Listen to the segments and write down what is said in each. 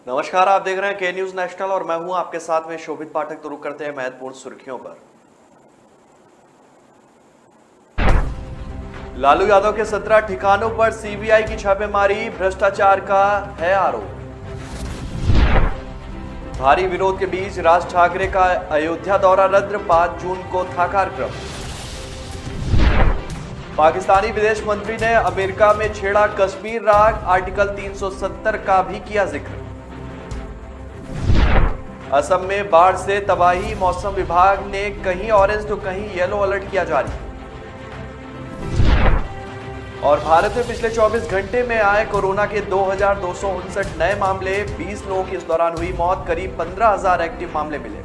नमस्कार, आप देख रहे हैं के न्यूज नेशनल और मैं हूं आपके साथ में शोभित पाठक। तो रुक करते हैं महत्वपूर्ण सुर्खियों पर। लालू यादव के 17 ठिकानों पर सीबीआई की छापेमारी, भ्रष्टाचार का है आरोप। भारी विरोध के बीच राज ठाकरे का अयोध्या दौरा रद्द, 5 जून को था कार्यक्रम। पाकिस्तानी विदेश मंत्री ने अमेरिका में छेड़ा कश्मीर राग, आर्टिकल 370 का भी किया जिक्र। असम में बाढ़ से तबाही, मौसम विभाग ने कहीं ऑरेंज तो कहीं येलो अलर्ट किया जारी। और भारत में पिछले 24 घंटे में आए कोरोना के 2259 नए मामले, 20 लोगों की इस दौरान हुई मौत, करीब 15,000 एक्टिव मामले मिले।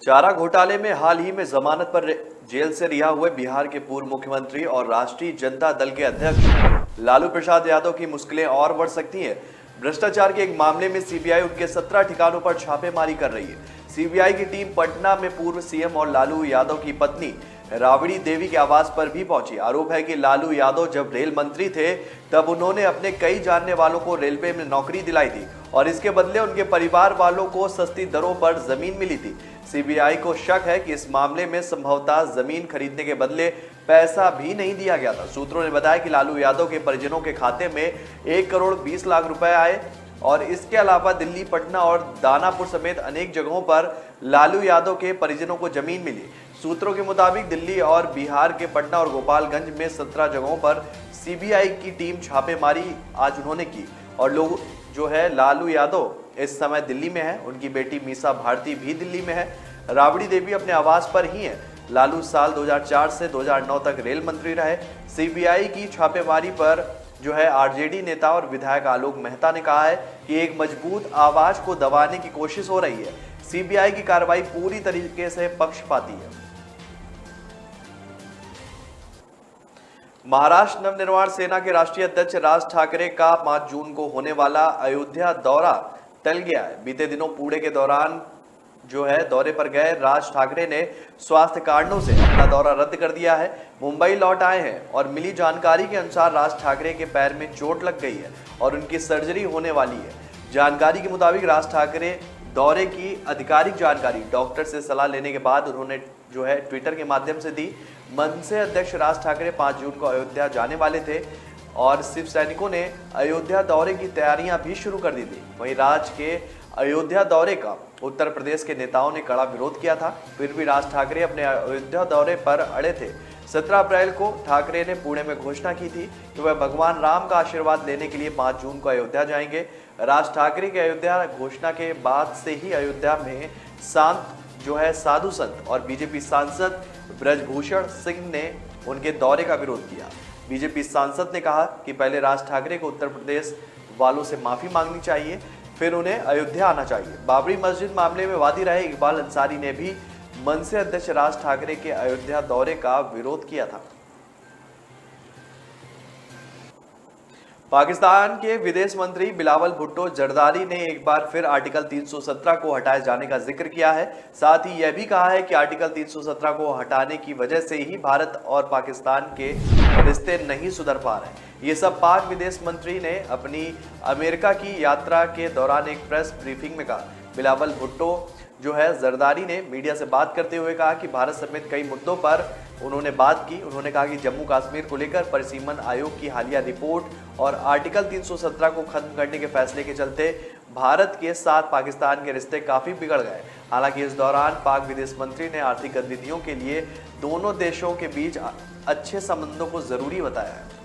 चारा घोटाले में हाल ही में जमानत पर जेल से रिहा हुए बिहार के पूर्व मुख्यमंत्री और राष्ट्रीय जनता दल के अध्यक्ष लालू प्रसाद यादव की मुश्किलें और बढ़ सकती हैं। भ्रष्टाचार के एक मामले में सीबीआई उनके 17 ठिकानों पर छापेमारी कर रही है। सीबीआई की टीम पटना में पूर्व सीएम और लालू यादव की पत्नी राबड़ी देवी के आवास पर भी पहुंची। आरोप है कि लालू यादव जब रेल मंत्री थे तब उन्होंने अपने कई जानने वालों को रेलवे में नौकरी दिलाई थी और इसके बदले उनके परिवार वालों को सस्ती दरों पर जमीन मिली थी। सीबीआई को शक है कि इस मामले में संभवतः जमीन खरीदने के बदले पैसा भी नहीं दिया गया था। सूत्रों ने बताया कि लालू यादव के परिजनों के खाते में 1 करोड़ 20 लाख रुपए आए और इसके अलावा दिल्ली, पटना और दानापुर समेत अनेक जगहों पर लालू यादव के परिजनों को जमीन मिली। सूत्रों के मुताबिक दिल्ली और बिहार के पटना और गोपालगंज में 17 जगहों पर सीबीआई की टीम छापेमारी आज उन्होंने की और लोग जो है लालू यादव इस समय दिल्ली में है, उनकी बेटी मीसा भारती भी दिल्ली में है, राबड़ी देवी अपने आवास पर ही है। लालू साल 2004 से 2009 तक रेल मंत्री रहे। सीबीआई की छापेमारी पर जो है आरजेडी नेता और विधायक आलोक मेहता ने कहा है कि एक मजबूत आवाज को दबाने की कोशिश हो रही है। सीबीआई की कार्रवाई पूरी तरीके से पक्षपाती है। महाराष्ट्र नवनिर्माण सेना के राष्ट्रीय अध्यक्ष राज ठाकरे का 5 जून को होने वाला अयोध्या दौरा टल गया है। बीते दिनों पुणे के दौरान जो है दौरे पर गए राज ठाकरे ने स्वास्थ्य कारणों से अपना दौरा रद्द कर दिया है। मुंबई लौट आए हैं और मिली जानकारी के अनुसार राज ठाकरे के पैर में चोट लग गई है और उनकी सर्जरी होने वाली है। जानकारी के मुताबिक राज ठाकरे दौरे की आधिकारिक जानकारी डॉक्टर से सलाह लेने के बाद उन्होंने जो है ट्विटर के माध्यम से दी। मनसे अध्यक्ष राज ठाकरे 5 जून को अयोध्या जाने वाले थे और शिव सैनिकों ने अयोध्या दौरे की तैयारियां भी शुरू कर दी थी। वहीं राज के अयोध्या दौरे का उत्तर प्रदेश के नेताओं ने कड़ा विरोध किया था, फिर भी राज ठाकरे अपने अयोध्या दौरे पर अड़े थे। 17 अप्रैल को ठाकरे ने पुणे में घोषणा की थी कि वह भगवान राम का आशीर्वाद लेने के लिए 5 जून को अयोध्या जाएंगे। राज ठाकरे के अयोध्या घोषणा के बाद से ही अयोध्या में शांत जो है साधु संत और बीजेपी सांसद ब्रजभूषण सिंह ने उनके दौरे का विरोध किया। बीजेपी सांसद ने कहा कि पहले राज ठाकरे को उत्तर प्रदेश वालों से माफी मांगनी चाहिए, फिर उन्हें अयोध्या आना चाहिए। बाबरी मस्जिद मामले में वादी रहे इकबाल अंसारी ने भी मनसे अध्यक्ष राज ठाकरे के अयोध्या दौरे का विरोध किया था। पाकिस्तान के विदेश मंत्री बिलावल भुट्टो जरदारी ने एक बार फिर आर्टिकल 317 को हटाए जाने का जिक्र किया है। साथ ही यह भी कहा है कि आर्टिकल 317 को हटाने की वजह से ही भारत और पाकिस्तान के रिश्ते नहीं सुधर पा रहे। ये सब पाक विदेश मंत्री ने अपनी अमेरिका की यात्रा के दौरान एक प्रेस ब्रीफिंग में कहा। बिलावल भुट्टो जो है जरदारी ने मीडिया से बात करते हुए कहा कि भारत समेत कई मुद्दों पर उन्होंने बात की। उन्होंने कहा कि जम्मू कश्मीर को लेकर परिसीमन आयोग की हालिया रिपोर्ट और आर्टिकल 317 को खत्म करने के फैसले के चलते भारत के साथ पाकिस्तान के रिश्ते काफी बिगड़ गए। हालांकि इस दौरान पाक विदेश मंत्री ने आर्थिक गतिविधियों के लिए दोनों देशों के बीच अच्छे संबंधों को जरूरी बताया है।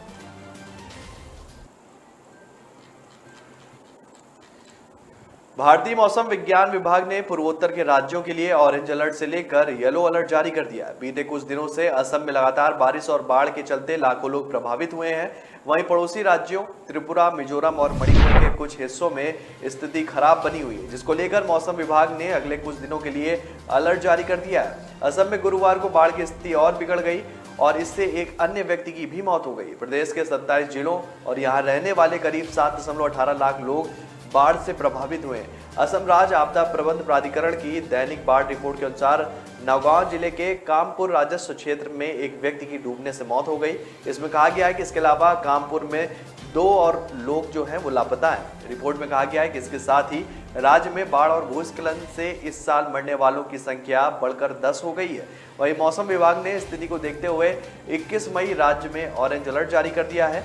भारतीय मौसम विज्ञान विभाग ने पूर्वोत्तर के राज्यों के लिए ऑरेंज अलर्ट से लेकर येलो अलर्ट जारी कर दिया है। बीते कुछ दिनों से असम में लगातार बारिश और बाढ़ के चलते लाखों लोग प्रभावित हुए हैं। वहीं पड़ोसी राज्यों त्रिपुरा, मिजोरम और मणिपुर के कुछ हिस्सों में स्थिति खराब बनी हुई है, जिसको लेकर मौसम विभाग ने अगले कुछ दिनों के लिए अलर्ट जारी कर दिया है। असम में गुरुवार को बाढ़ की स्थिति और बिगड़ गई और इससे एक अन्य व्यक्ति की भी मौत हो गई। प्रदेश के 27 जिलों और यहाँ रहने वाले करीब 7.18 लाख लोग बाढ़ से प्रभावित हुए। असम राज्य आपदा प्रबंध प्राधिकरण की दैनिक बाढ़ रिपोर्ट के अनुसार नौगांव जिले के कामपुर राजस्व क्षेत्र में एक व्यक्ति की डूबने से मौत हो गई। इसमें कहा गया है कि इसके अलावा कामपुर में 2 और लोग जो हैं वो लापता हैं। रिपोर्ट में कहा गया है कि इसके साथ ही राज्य में बाढ़ और भूस्खलन से इस साल मरने वालों की संख्या बढ़कर 10 हो गई है। वहीं मौसम विभाग ने स्थिति को देखते हुए 21 मई राज्य में ऑरेंज अलर्ट जारी कर दिया है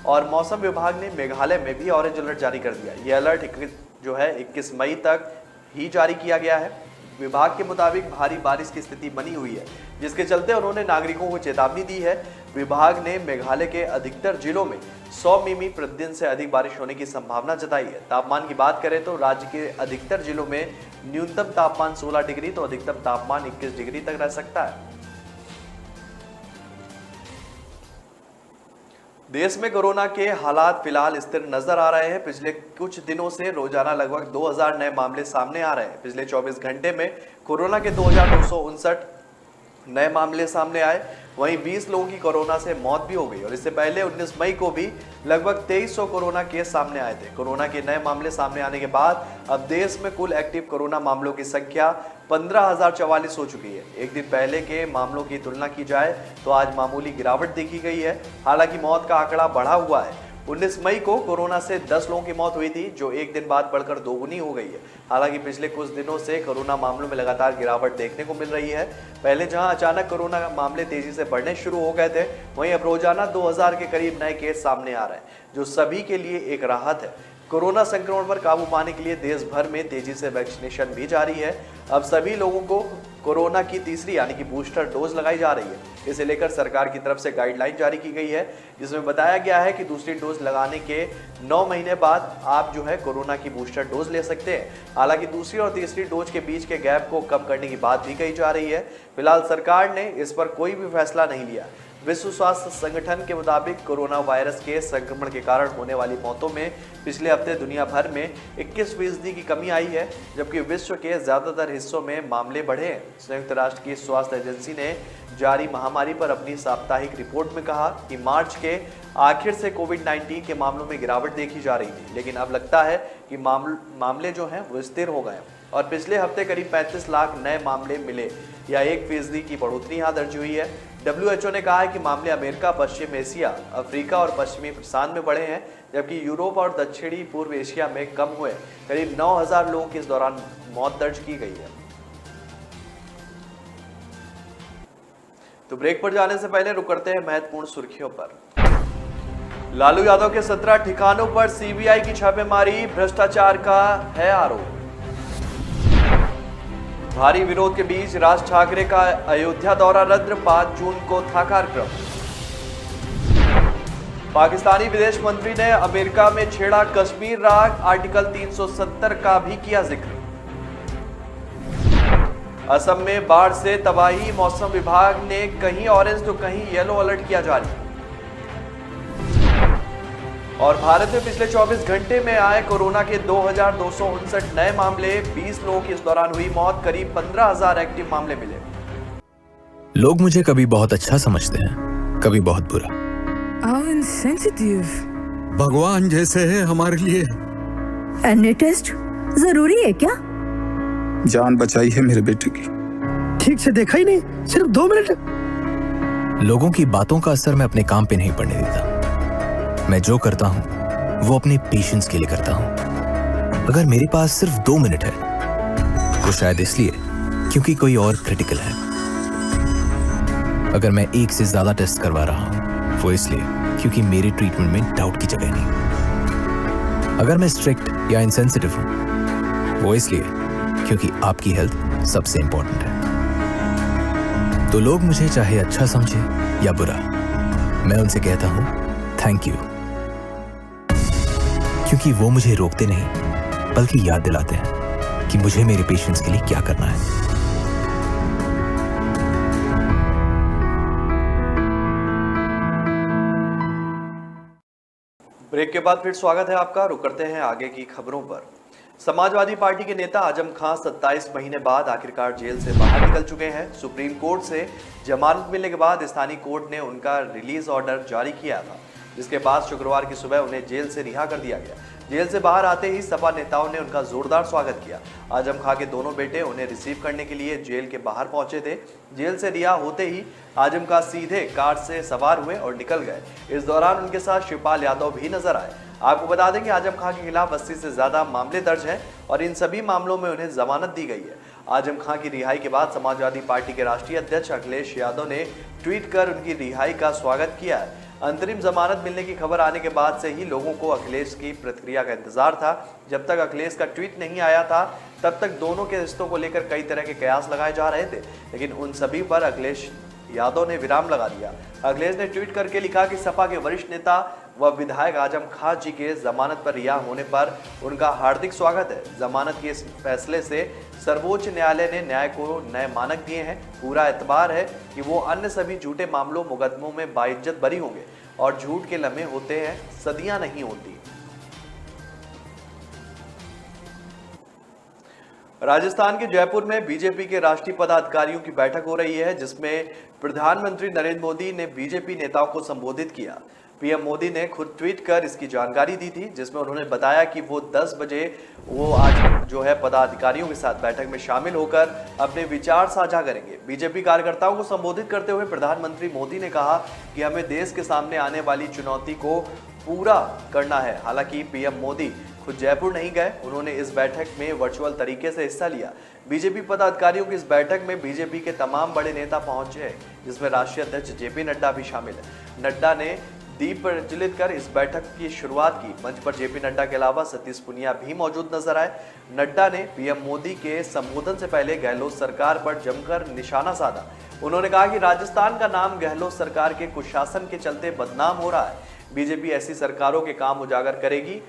और मौसम विभाग ने मेघालय में भी ऑरेंज अलर्ट जारी कर दिया। यह अलर्ट 21 मई तक ही जारी किया गया है। विभाग के मुताबिक भारी बारिश की स्थिति बनी हुई है, जिसके चलते उन्होंने नागरिकों को चेतावनी दी है। विभाग ने मेघालय के अधिकतर जिलों में 100 मिमी प्रतिदिन से अधिक बारिश होने की संभावना जताई है। तापमान की बात करें तो राज्य के अधिकतर जिलों में न्यूनतम तापमान 16 डिग्री तो अधिकतम तापमान 21 डिग्री तक रह सकता है। देश में कोरोना के हालात फिलहाल स्थिर नजर आ रहे हैं। पिछले कुछ दिनों से रोजाना लगभग 2000 नए मामले सामने आ रहे हैं। पिछले 24 घंटे में कोरोना के 2259 नए मामले सामने आए। वहीं 20 लोगों की कोरोना से मौत भी हो गई और इससे पहले 19 मई को भी लगभग 2300 कोरोना केस सामने आए थे। कोरोना के नए मामले सामने आने के बाद अब देश में कुल एक्टिव कोरोना मामलों की संख्या 15,044 हो चुकी है। एक दिन पहले के मामलों की तुलना की जाए तो आज मामूली गिरावट देखी गई है। हालांकि मौत का आंकड़ा बढ़ा हुआ है। 19 मई को कोरोना से 10 लोगों की मौत हुई थी, जो एक दिन बाद बढ़कर दोगुनी हो गई है। हालांकि पिछले कुछ दिनों से कोरोना मामलों में लगातार गिरावट देखने को मिल रही है। पहले जहां अचानक कोरोना मामले तेजी से बढ़ने शुरू हो गए थे, वहीं अब रोजाना 2000 के करीब नए केस सामने आ रहे हैं, जो सभी के लिए एक राहत है। कोरोना संक्रमण पर काबू पाने के लिए देश भर में तेजी से वैक्सीनेशन भी जारी है। अब सभी लोगों को कोरोना की तीसरी यानी कि बूस्टर डोज लगाई जा रही है। इसे लेकर सरकार की तरफ से गाइडलाइन जारी की गई है, जिसमें बताया गया है कि दूसरी डोज लगाने के 9 महीने बाद आप जो है कोरोना की बूस्टर डोज ले सकते हैं। हालांकि दूसरी और तीसरी डोज के बीच के गैप को कम करने की बात भी कही जा रही है। फिलहाल सरकार ने इस पर कोई भी फैसला नहीं लिया। विश्व स्वास्थ्य संगठन के मुताबिक कोरोना वायरस के संक्रमण के कारण होने वाली मौतों में पिछले हफ्ते दुनिया भर में 21% की कमी आई है, जबकि विश्व के ज्यादातर हिस्सों में मामले बढ़े हैं। संयुक्त राष्ट्र की स्वास्थ्य एजेंसी ने जारी महामारी पर अपनी साप्ताहिक रिपोर्ट में कहा कि मार्च के आखिर से कोविड-19 के मामलों में गिरावट देखी जा रही थी, लेकिन अब लगता है कि मामले जो हैं वो स्थिर हो गए और पिछले हफ्ते करीब 35 लाख नए मामले मिले या 1% की बढ़ोतरी यहाँ दर्ज हुई है। WHO ने कहा है कि मामले अमेरिका, पश्चिम एशिया, अफ्रीका और पश्चिमी प्रशांत में बढ़े हैं, जबकि यूरोप और दक्षिणी पूर्व एशिया में कम हुए। करीब 9000 लोगों की इस दौरान मौत दर्ज की गई है। तो ब्रेक पर जाने से पहले रुक करते हैं महत्वपूर्ण सुर्खियों पर। लालू यादव के 17 ठिकानों पर CBI की छापेमारी, भ्रष्टाचार का है आरोप। भारी विरोध के बीच राज ठाकरे का अयोध्या दौरा रद्द, 5 जून को था कार्यक्रम। पाकिस्तानी विदेश मंत्री ने अमेरिका में छेड़ा कश्मीर राग, आर्टिकल 370 का भी किया जिक्र। असम में बाढ़ से तबाही, मौसम विभाग ने कहीं ऑरेंज तो कहीं येलो अलर्ट किया जारी। और भारत में पिछले 24 घंटे में आए कोरोना के 2259 नए मामले, 20 लोगों की इस दौरान हुई मौत, करीब 15,000 एक्टिव मामले मिले। लोग मुझे कभी बहुत अच्छा समझते हैं, कभी बहुत बुरा। भगवान जैसे है हमारे लिए। एनी टेस्ट जरूरी है क्या? जान बचाई है मेरे बेटे की। ठीक से देखा ही नहीं, सिर्फ 2 मिनट। लोगों की बातों का असर मैं अपने काम पे नहीं पड़ने देता। मैं जो करता हूं वो अपने पेशेंस के लिए करता हूं। अगर मेरे पास सिर्फ 2 मिनट है तो शायद इसलिए क्योंकि कोई और क्रिटिकल है। अगर मैं 1 से ज्यादा टेस्ट करवा रहा हूं वो इसलिए क्योंकि मेरे ट्रीटमेंट में डाउट की जगह नहीं। अगर मैं स्ट्रिक्ट या इनसेंसिटिव हूं वो इसलिए क्योंकि आपकी हेल्थ सबसे इंपॉर्टेंट है। तो लोग मुझे चाहे अच्छा समझे या बुरा, मैं उनसे कहता हूं थैंक यू, क्योंकि वो मुझे रोकते नहीं बल्कि याद दिलाते हैं कि मुझे मेरे पेशेंट्स के लिए क्या करना है। ब्रेक के बाद फिर स्वागत है आपका। रुक करते हैं आगे की खबरों पर। समाजवादी पार्टी के नेता आजम खान 27 महीने बाद आखिरकार जेल से बाहर निकल चुके हैं। सुप्रीम कोर्ट से जमानत मिलने के बाद स्थानीय कोर्ट ने उनका रिलीज ऑर्डर जारी किया था, जिसके बाद शुक्रवार की सुबह उन्हें जेल से रिहा कर दिया गया। जेल से बाहर आते ही सपा नेताओं ने उनका जोरदार स्वागत किया। आजम खां के दोनों बेटे उन्हें रिसीव करने के लिए जेल के बाहर पहुंचे थे। जेल से रिहा होते ही आजम खां सीधे कार से सवार हुए और निकल गए। इस दौरान उनके साथ शिवपाल यादव भी नजर आए। आपको बता दें कि आजम खां के खिलाफ 80 से ज्यादा मामले दर्ज हैं और इन सभी मामलों में उन्हें जमानत दी गई है। आजम खां की रिहाई के बाद समाजवादी पार्टी के राष्ट्रीय अध्यक्ष अखिलेश यादव ने ट्वीट कर उनकी रिहाई का स्वागत किया है। अंतरिम जमानत मिलने की खबर आने के बाद से ही लोगों को अखिलेश की प्रतिक्रिया का इंतजार था। जब तक अखिलेश का ट्वीट नहीं आया था तब तक दोनों के रिश्तों को लेकर कई तरह के कयास लगाए जा रहे थे, लेकिन उन सभी पर अखिलेश यादव ने विराम लगा दिया। अखिलेश ने ट्वीट करके लिखा कि सपा के वरिष्ठ नेता व विधायक आजम खां जी के जमानत पर रिहा होने पर उनका हार्दिक स्वागत है। जमानत के इस फैसले से सर्वोच्च न्यायालय ने न्याय को नए मानक दिए हैं। पूरा एतबार है कि वो अन्य सभी झूठे मामलों मुकदमों में बाइज्जत बरी होंगे और झूठ के लम्हे होते हैं, सदियां नहीं होती। राजस्थान के जयपुर में बीजेपी के राष्ट्रीय पदाधिकारियों की बैठक हो रही है, जिसमें प्रधानमंत्री नरेंद्र मोदी ने बीजेपी नेताओं को संबोधित किया। पीएम मोदी ने खुद ट्वीट कर इसकी जानकारी दी थी, जिसमें उन्होंने बताया कि वो 10 बजे आज जो है पदाधिकारियों के साथ बैठक में शामिल होकर अपने विचार साझा करेंगे। बीजेपी कार्यकर्ताओं को संबोधित करते हुए प्रधानमंत्री मोदी ने कहा कि हमें देश के सामने आने वाली चुनौती को पूरा करना है। हालांकि पीएम मोदी खुद जयपुर नहीं गए, उन्होंने इस बैठक में वर्चुअल तरीके से हिस्सा लिया। बीजेपी पदाधिकारियों की इस बैठक में बीजेपी के तमाम बड़े नेता पहुंचे, जिसमें राष्ट्रीय अध्यक्ष जेपी नड्डा भी शामिल है। नड्डा ने दीप प्रज्वलित कर इस बैठक की शुरुआत की। मंच पर जेपी नड्डा के अलावा सतीश पुनिया भी मौजूद नजर आए। नड्डा ने पीएम मोदी के संबोधन से पहले गहलोत सरकार पर जमकर निशाना साधा। उन्होंने कहा कि राजस्थान का नाम गहलोत सरकार के कुशासन के चलते बदनाम हो रहा है। बीजेपी ऐसी सरकारों के काम उजागर करेगी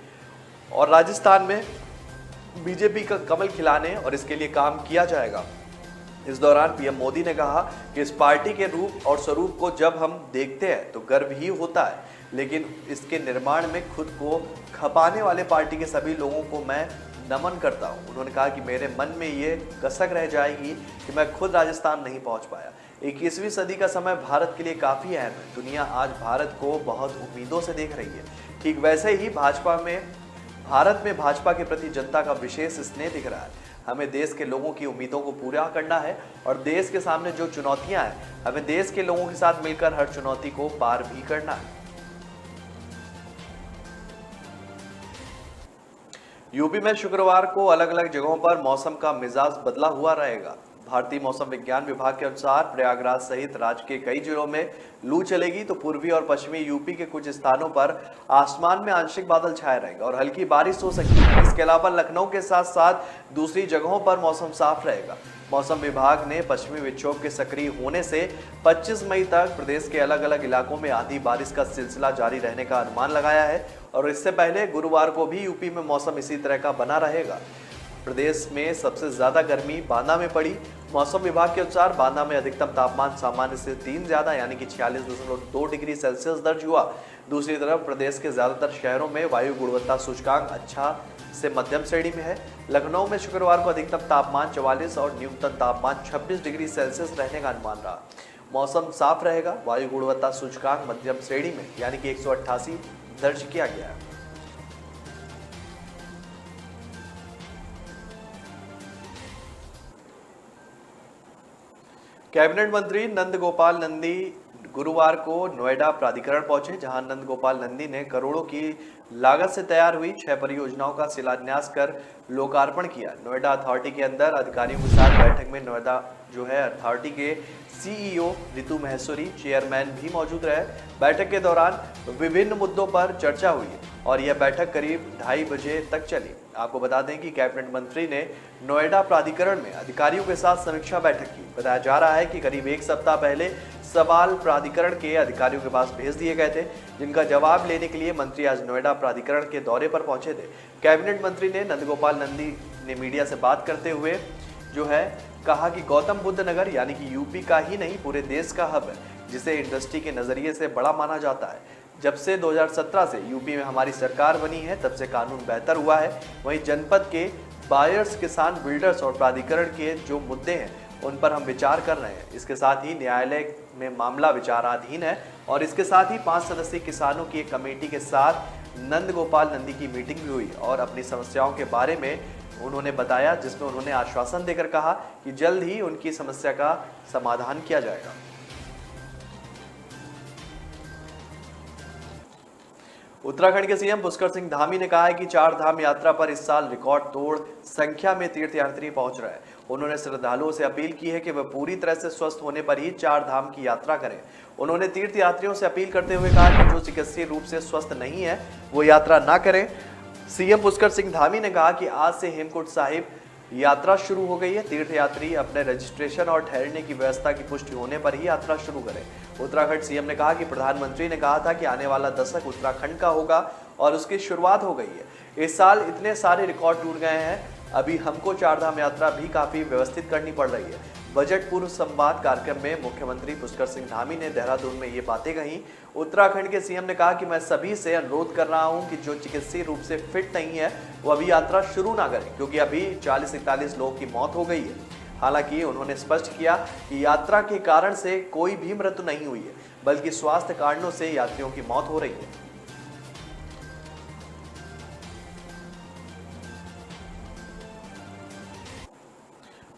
और राजस्थान में बीजेपी का कमल खिलाने और इसके लिए काम किया जाएगा। इस दौरान पीएम मोदी ने कहा कि इस पार्टी के रूप और स्वरूप को जब हम देखते हैं तो गर्व ही होता है, लेकिन इसके निर्माण में खुद को खपाने वाले पार्टी के सभी लोगों को मैं नमन करता हूं। उन्होंने कहा कि मेरे मन में ये कसक रह जाएगी कि मैं खुद राजस्थान नहीं पहुंच पाया। 21वीं सदी का समय भारत के लिए काफ़ी अहम है। दुनिया आज भारत को बहुत उम्मीदों से देख रही है। ठीक वैसे ही भारत में भाजपा के प्रति जनता का विशेष स्नेह दिख रहा है। हमें देश के लोगों की उम्मीदों को पूरा करना है और देश के सामने जो चुनौतियां हैं, हमें देश के लोगों के साथ मिलकर हर चुनौती को पार भी करना है। यूपी में शुक्रवार को अलग अलग जगहों पर मौसम का मिजाज बदला हुआ रहेगा। भारतीय मौसम विज्ञान विभाग के अनुसार प्रयागराज सहित राज्य के कई जिलों में लू चलेगी, तो पूर्वी और पश्चिमी यूपी के कुछ स्थानों पर आसमान में आंशिक बादल छाए रहेंगे और हल्की बारिश हो सकती है। इसके अलावा लखनऊ के साथ साथ दूसरी जगहों पर मौसम साफ रहेगा। मौसम विभाग ने पश्चिमी विक्षोभ के सक्रिय होने से 25 मई तक प्रदेश के अलग अलग इलाकों में आंधी बारिश का सिलसिला जारी रहने का अनुमान लगाया है और इससे पहले गुरुवार को भी यूपी में मौसम इसी तरह का बना रहेगा। प्रदेश में सबसे ज्यादा गर्मी बांदा में पड़ी। मौसम विभाग के अनुसार बांदा में अधिकतम तापमान सामान्य से 3 ज्यादा यानी कि 46.2 डिग्री सेल्सियस दर्ज हुआ। दूसरी तरफ प्रदेश के ज्यादातर शहरों में वायु गुणवत्ता सूचकांक अच्छा से मध्यम श्रेणी में है। लखनऊ में शुक्रवार को अधिकतम तापमान 44 और न्यूनतम तापमान 26 डिग्री सेल्सियस रहने का अनुमान रहा। मौसम साफ रहेगा। वायु गुणवत्ता सूचकांक मध्यम श्रेणी में यानी कि 188 दर्ज किया गया है। कैबिनेट मंत्री नंद गोपाल नंदी गुरुवार को नोएडा प्राधिकरण पहुंचे, जहां नंद गोपाल नंदी ने करोड़ों की लागत से तैयार हुई 6 परियोजनाओं का शिलान्यास कर लोकार्पण किया। नोएडा अथॉरिटी के अंदर अधिकारियों के साथ बैठक में नोएडा जो है अथॉरिटी के सीईओ रितु महेश्वरी चेयरमैन भी मौजूद रहे। बैठक के दौरान विभिन्न मुद्दों पर चर्चा हुई और यह बैठक करीब 2:30 बजे तक चली। आपको बता दें कि कैबिनेट मंत्री ने नोएडा प्राधिकरण में अधिकारियों के साथ समीक्षा बैठक की। बताया जा रहा है कि करीब 1 सप्ताह पहले सवाल प्राधिकरण के अधिकारियों के पास भेज दिए गए थे, जिनका जवाब लेने के लिए मंत्री आज नोएडा प्राधिकरण के दौरे पर पहुंचे थे। कैबिनेट मंत्री ने नंदगोपाल नंदी ने मीडिया से बात करते हुए जो है कहा कि गौतम बुद्ध नगर यानी कि यूपी का ही नहीं पूरे देश का हब है, जिसे इंडस्ट्री के नजरिए से बड़ा माना जाता है। जब से 2017 से यूपी में हमारी सरकार बनी है तब से कानून बेहतर हुआ है। वहीं जनपद के बायर्स, किसान, बिल्डर्स और प्राधिकरण के जो मुद्दे हैं उन पर हम विचार कर रहे हैं। इसके साथ ही न्यायालय में मामला विचाराधीन है और इसके साथ ही 5 सदस्यीय किसानों की एक कमेटी के साथ नंद गोपाल नंदी की मीटिंग भी हुई और अपनी समस्याओं के बारे में उन्होंने बताया, जिसमें उन्होंने आश्वासन देकर कहा कि जल्द ही उनकी समस्या का समाधान किया जाएगा। उत्तराखंड के सीएम पुष्कर सिंह धामी ने कहा है कि 4 धाम यात्रा पर इस साल रिकॉर्ड तोड़ संख्या में तीर्थयात्री पहुंच रहे हैं। उन्होंने श्रद्धालुओं से अपील की है कि वे पूरी तरह से स्वस्थ होने पर ही 4 धाम की यात्रा करें। उन्होंने तीर्थयात्रियों से अपील करते हुए कहा कि जो चिकित्सीय रूप से स्वस्थ नहीं है वो यात्रा ना करें। सीएम पुष्कर सिंह धामी ने कहा कि आज से हेमकुंड साहिब यात्रा शुरू हो गई है। तीर्थयात्री अपने रजिस्ट्रेशन और ठहरने की व्यवस्था की पुष्टि होने पर ही यात्रा शुरू करें। उत्तराखंड सीएम ने कहा कि प्रधानमंत्री ने कहा था कि आने वाला दशक उत्तराखंड का होगा और उसकी शुरुआत हो गई है। इस साल इतने सारे रिकॉर्ड टूट गए हैं, अभी हमको 4 धाम यात्रा भी काफी व्यवस्थित करनी पड़ रही है। बजट पूर्व संवाद कार्यक्रम में मुख्यमंत्री पुष्कर सिंह धामी ने देहरादून में ये बातें कही। उत्तराखंड के सीएम ने कहा कि मैं सभी से अनुरोध कर रहा हूं कि जो चिकित्सीय रूप से फिट नहीं है वो अभी यात्रा शुरू ना करें, क्योंकि अभी 40-41 लोगों की मौत हो गई है। हालांकि उन्होंने स्पष्ट किया कि यात्रा के कारण से कोई भी मृत्यु नहीं हुई है, बल्कि स्वास्थ्य कारणों से यात्रियों की मौत हो रही है।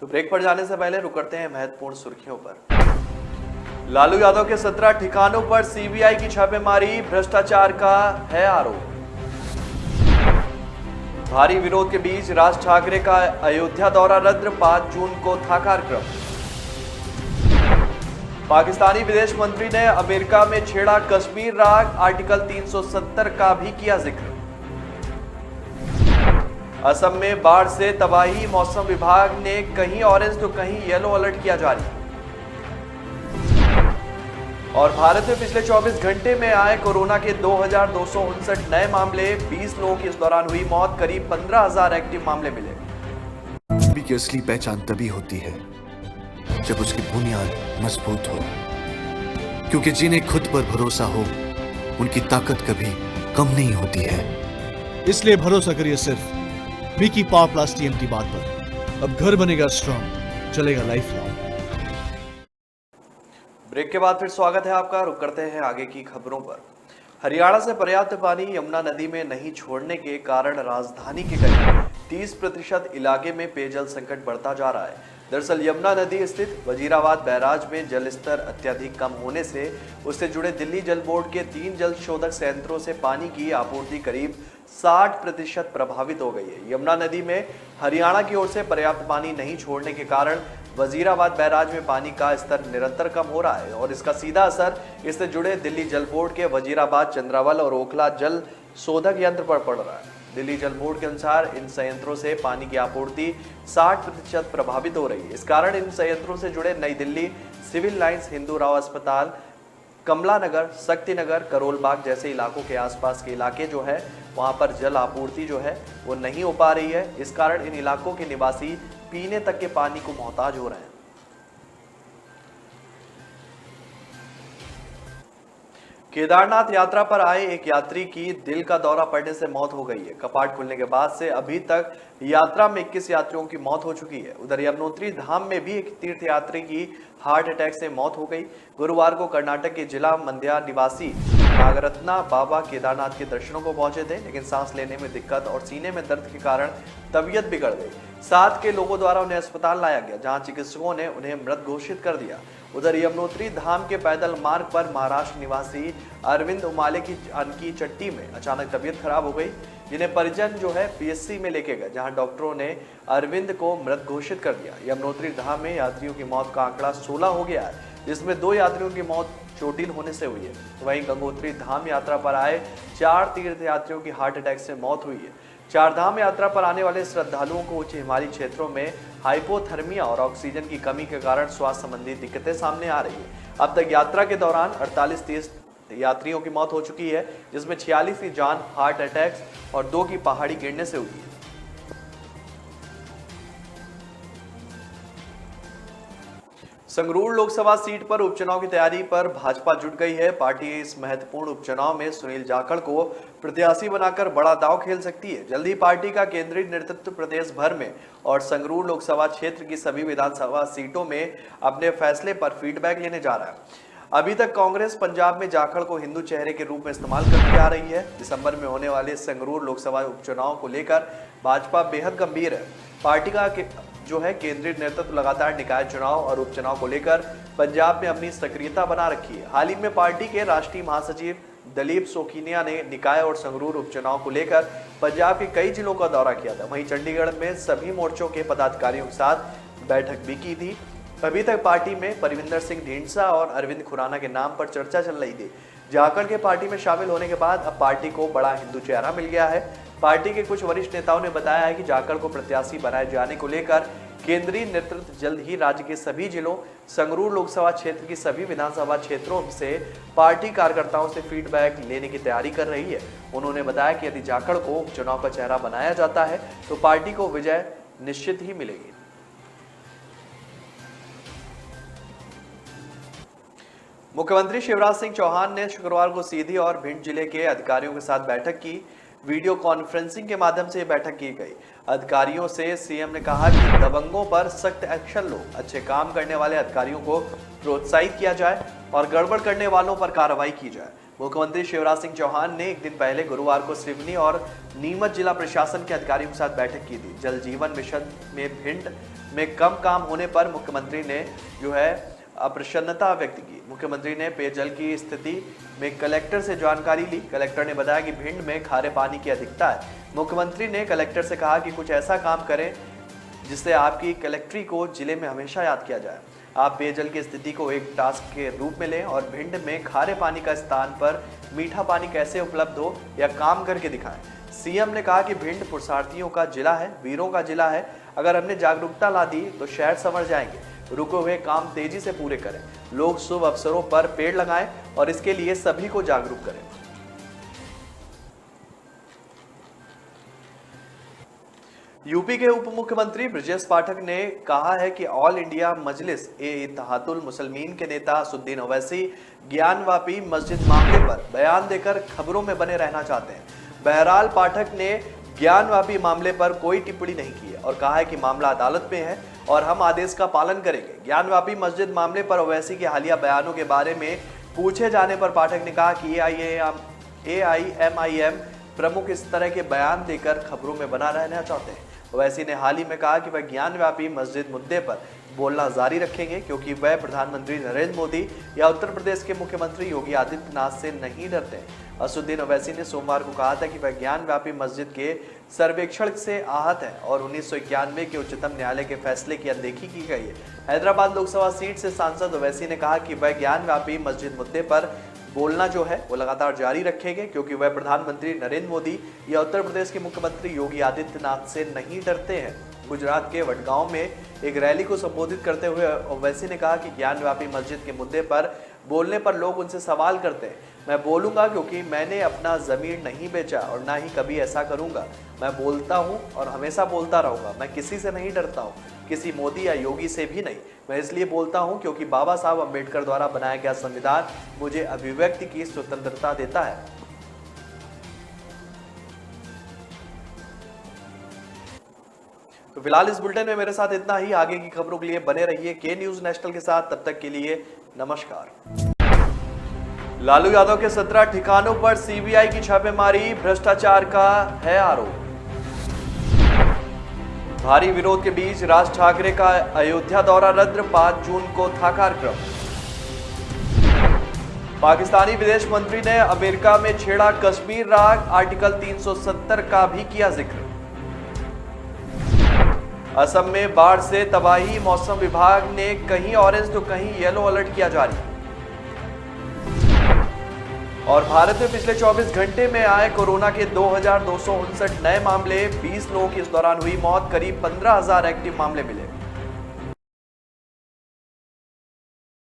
तो ब्रेक पर जाने से पहले रुक करते हैं महत्वपूर्ण सुर्खियों पर। लालू यादव के 17 ठिकानों पर सीबीआई की छापेमारी, भ्रष्टाचार का है आरोप। भारी विरोध के बीच राज ठाकरे का अयोध्या दौरा रद्द, 5 जून को था कार्यक्रम। पाकिस्तानी विदेश मंत्री ने अमेरिका में छेड़ा कश्मीर राग, आर्टिकल 370 का भी किया जिक्र। असम में बाढ़ से तबाही, मौसम विभाग ने कहीं ऑरेंज तो कहीं येलो अलर्ट किया जारी। और भारत में पिछले 24 घंटे में आए कोरोना के 2259 नए मामले, 20 लोगों की इस दौरान हुई मौत, करीब 15,000 एक्टिव मामले मिले। की असली पहचान तभी होती है जब उसकी बुनियाद मजबूत हो, क्योंकि जिन्हें खुद पर भरोसा हो उनकी ताकत कभी कम नहीं होती है। इसलिए भरोसा करिए सिर्फ विकी पावर प्लस टीएमटी बात पर। अब घर बनेगा स्ट्रॉन्ग, चलेगा लाइफ लॉन्ग। ब्रेक के बाद फिर स्वागत है आपका। रुक करते हैं आगे की खबरों पर। हरियाणा से पर्याप्त पानी यमुना नदी में नहीं छोड़ने के कारण राजधानी के करीब 30% इलाके में पेयजल संकट बढ़ता जा रहा है। दरअसल यमुना नदी स्थित वजीराबाद बैराज में जल स्तर अत्यधिक कम होने से उससे जुड़े दिल्ली जल बोर्ड के 3 जल शोधक संयंत्रों से पानी की आपूर्ति करीब 60% प्रभावित हो गई है। यमुना नदी में हरियाणा की ओर से पर्याप्त पानी नहीं छोड़ने के कारण वजीराबाद बैराज में पानी का स्तर निरंतर कम हो रहा है और इसका सीधा असर इससे जुड़े दिल्ली जल बोर्ड के वजीराबाद, चंद्रावल और ओखला जल शोधक यंत्र पर पड़ रहा है। दिल्ली जल बोर्ड के अनुसार इन संयंत्रों से पानी की आपूर्ति 60% प्रभावित हो रही है। इस कारण इन संयंत्रों से जुड़े नई दिल्ली, सिविल लाइंस, हिंदू राव अस्पताल, कमला नगर, शक्ति नगर, करोल बाग जैसे इलाकों के आसपास के इलाके जो है वहां पर जल आपूर्ति जो है वो नहीं हो पा रही है। इस कारण इन इलाकों के निवासी पीने तक के पानी को मोहताज हो रहे हैं। केदारनाथ यात्रा पर आए एक यात्री की दिल का दौरा पड़ने से मौत हो गई है। कपाट खुलने के बाद से अभी तक यात्रा में 21 यात्रियों की मौत हो चुकी है। उधर यमुनोत्री धाम में भी एक तीर्थयात्री की हार्ट अटैक से मौत हो गई। गुरुवार को कर्नाटक के जिला मंड्या निवासी नागरत्ना बाबा केदारनाथ के दर्शनों को पहुंचे थे, लेकिन सांस लेने में दिक्कत और सीने में दर्द के कारण तबीयत बिगड़ गई। साथ के लोगों द्वारा उन्हें अस्पताल लाया गया, जहां चिकित्सकों ने उन्हें मृत घोषित कर दिया। उधर यमुनोत्री धाम के पैदल मार्ग पर महाराष्ट्र निवासी अरविंद उमाले की चट्टी में अचानक तबीयत खराब हो गई, जिन्हें परिजन जो है पीएचसी में लेके गए, जहां डॉक्टरों ने अरविंद को मृत घोषित कर दिया। यमुनोत्री धाम में यात्रियों की मौत का आंकड़ा 16 हो गया है, जिसमें 2 यात्रियों की मौत चोटिल होने से हुई है। वहीं गंगोत्री धाम यात्रा पर आए 4 तीर्थयात्रियों की हार्ट अटैक से मौत हुई है। 4 धाम यात्रा पर आने वाले श्रद्धालुओं को उच्च हिमालयी क्षेत्रों में हाइपोथर्मिया और ऑक्सीजन की कमी के कारण स्वास्थ्य संबंधी दिक्कतें सामने आ रही है। अब तक यात्रा के दौरान 48 यात्रियों की मौत हो चुकी है, जिसमें 46 की जान हार्ट अटैक और 2 की पहाड़ी गिरने से हुई है। संगरूर लोकसभा सीट पर उपचुनाव की तैयारी पर भाजपा जुट गई है। पार्टी इस महत्वपूर्ण उपचुनाव में सुनील जाखड़ को प्रत्याशी बनाकर बड़ा दांव खेल सकती है। जल्द ही पार्टी का केंद्रीय नेतृत्व प्रदेश भर में और संगरूर लोकसभा क्षेत्र की सभी विधानसभा सीटों में अपने फैसले पर फीडबैक लेने जा रहा है। अभी तक कांग्रेस पंजाब में जाखड़ को हिंदू चेहरे के रूप में इस्तेमाल करती आ रही है। दिसंबर में होने वाले संगरूर लोकसभा उपचुनाव को लेकर भाजपा बेहद गंभीर है। पार्टी का जो है केंद्रीय नेतृत्व लगातार निकाय चुनाव और उपचुनाव को लेकर पंजाब में अपनी सक्रियता बना रखी है। हाल ही में पार्टी के राष्ट्रीय महासचिव दलीप सोखिनिया ने निकाय और संगरूर उपचुनाव को लेकर पंजाब के कई जिलों का दौरा किया था। वहीं चंडीगढ़ में सभी मोर्चों के पदाधिकारियों के साथ बैठक भी की थी। अभी तक पार्टी में परविंदर सिंह ढींडसा और अरविंद खुराना के नाम पर चर्चा चल रही थी। जाखड़ के पार्टी में शामिल होने के बाद अब पार्टी को बड़ा हिंदू चेहरा मिल गया है। पार्टी के कुछ वरिष्ठ नेताओं ने बताया है कि जाखड़ को प्रत्याशी बनाए जाने को लेकर केंद्रीय नेतृत्व जल्द ही राज्य के सभी जिलों, संगरूर लोकसभा क्षेत्र की सभी विधानसभा क्षेत्रों से पार्टी कार्यकर्ताओं से फीडबैक लेने की तैयारी कर रही है। उन्होंने बताया कि यदि जाखड़ को उपचुनाव का चेहरा बनाया जाता है तो पार्टी को विजय निश्चित ही मिलेगी। मुख्यमंत्री शिवराज सिंह चौहान ने शुक्रवार को सीधी और भिंड जिले के अधिकारियों के साथ बैठक की। वीडियो कॉन्फ्रेंसिंग के माध्यम से बैठक की गई। अधिकारियों से सीएम ने कहा कि दबंगों पर सख्त एक्शन लो, अच्छे काम करने वाले अधिकारियों को प्रोत्साहित किया जाए और गड़बड़ करने वालों पर कार्रवाई की जाए। मुख्यमंत्री शिवराज सिंह चौहान ने एक दिन पहले गुरुवार को सिवनी और नीमच जिला प्रशासन के अधिकारियों के साथ बैठक की थी। जल जीवन मिशन में भिंड में कम काम होने पर मुख्यमंत्री ने जो है अप्रसन्नता व्यक्त की। मुख्यमंत्री ने पेयजल की स्थिति में कलेक्टर से जानकारी ली। कलेक्टर ने बताया कि भिंड में खारे पानी की अधिकता है। मुख्यमंत्री ने कलेक्टर से कहा कि कुछ ऐसा काम करें जिससे आपकी कलेक्ट्री को जिले में हमेशा याद किया जाए। आप पेयजल की स्थिति को एक टास्क के रूप में लें और भिंड में खारे पानी का स्थान पर मीठा पानी कैसे उपलब्ध हो या काम करके दिखाएं। सीएम ने कहा कि भिंड पुरुषार्थियों का जिला है, वीरों का जिला है। अगर हमने जागरूकता ला दी तो शहर संवर जाएंगे। रुके हुए काम तेजी से पूरे करें। लोग शुभ अवसरों पर पेड़ लगाएं और इसके लिए सभी को जागरूक करें। यूपी के उप मुख्यमंत्री ब्रजेश पाठक ने कहा है कि ऑल इंडिया मजलिस ए इत्तेहादुल मुसलमीन के नेता असुद्दीन ओवैसी ज्ञानवापी मस्जिद मामले पर बयान देकर खबरों में बने रहना चाहते हैं। बहरहाल पाठक ने ज्ञानवापी मामले पर कोई टिप्पणी नहीं की है और कहा है कि मामला अदालत में है और हम आदेश का पालन करेंगे। ज्ञानवापी मस्जिद मामले पर ओवैसी के हालिया बयानों के बारे में पूछे जाने पर पाठक ने कहा कि AIMIM प्रमुख इस तरह के बयान देकर खबरों में बना रहना चाहते हैं। ओवैसी ने हाल ही में कहा कि वह ज्ञानव्यापी मस्जिद मुद्दे पर बोलना जारी रखेंगे क्योंकि वह प्रधानमंत्री नरेंद्र मोदी या उत्तर प्रदेश के मुख्यमंत्री योगी आदित्यनाथ से नहीं डरते। असुद्दीन ओवैसी ने सोमवार को कहा था कि वह ज्ञानव्यापी मस्जिद के सर्वेक्षण से आहत है और 1991 के उच्चतम न्यायालय के फैसले की अनदेखी की गई है। हैदराबाद लोकसभा सीट से सांसद ओवैसी ने कहा कि वह ज्ञानव्यापी मस्जिद मुद्दे पर बोलना जो है वो लगातार जारी रखेंगे क्योंकि वह प्रधानमंत्री नरेंद्र मोदी या उत्तर प्रदेश के मुख्यमंत्री योगी आदित्यनाथ से नहीं डरते हैं। गुजरात के वडगांव में एक रैली को संबोधित करते हुए ओवैसी ने कहा कि ज्ञानव्यापी मस्जिद के मुद्दे पर बोलने पर लोग उनसे सवाल करते हैं। मैं बोलूंगा क्योंकि मैंने अपना जमीन नहीं बेचा और ना ही कभी ऐसा करूंगा। मैं बोलता हूं और हमेशा बोलता रहूंगा। मैं किसी से नहीं डरता हूं, किसी मोदी या योगी से भी नहीं। मैं इसलिए बोलता हूं क्योंकि बाबा साहब अम्बेडकर द्वारा बनाया गया संविधान मुझे अभिव्यक्ति की स्वतंत्रता देता है। तो फिलहाल इस बुलेटिन में मेरे साथ इतना ही। आगे की खबरों के लिए बने रहिए के न्यूज नेशनल के साथ। तब तक के लिए नमस्कार। लालू यादव के 17 ठिकानों पर सीबीआई की छापेमारी, भ्रष्टाचार का है आरोप। भारी विरोध के बीच राज ठाकरे का अयोध्या दौरा रद्द, 5 जून को था कार्यक्रम। पाकिस्तानी विदेश मंत्री ने अमेरिका में छेड़ा कश्मीर राग, आर्टिकल 370 का भी किया जिक्र। असम में बाढ़ से तबाही, मौसम विभाग ने कहीं ऑरेंज तो कहीं येलो अलर्ट किया जारी। और भारत में पिछले 24 घंटे में आए कोरोना के 2259 नए मामले, 20 लोगों की इस दौरान हुई मौत, करीब 15,000 एक्टिव मामले मिले।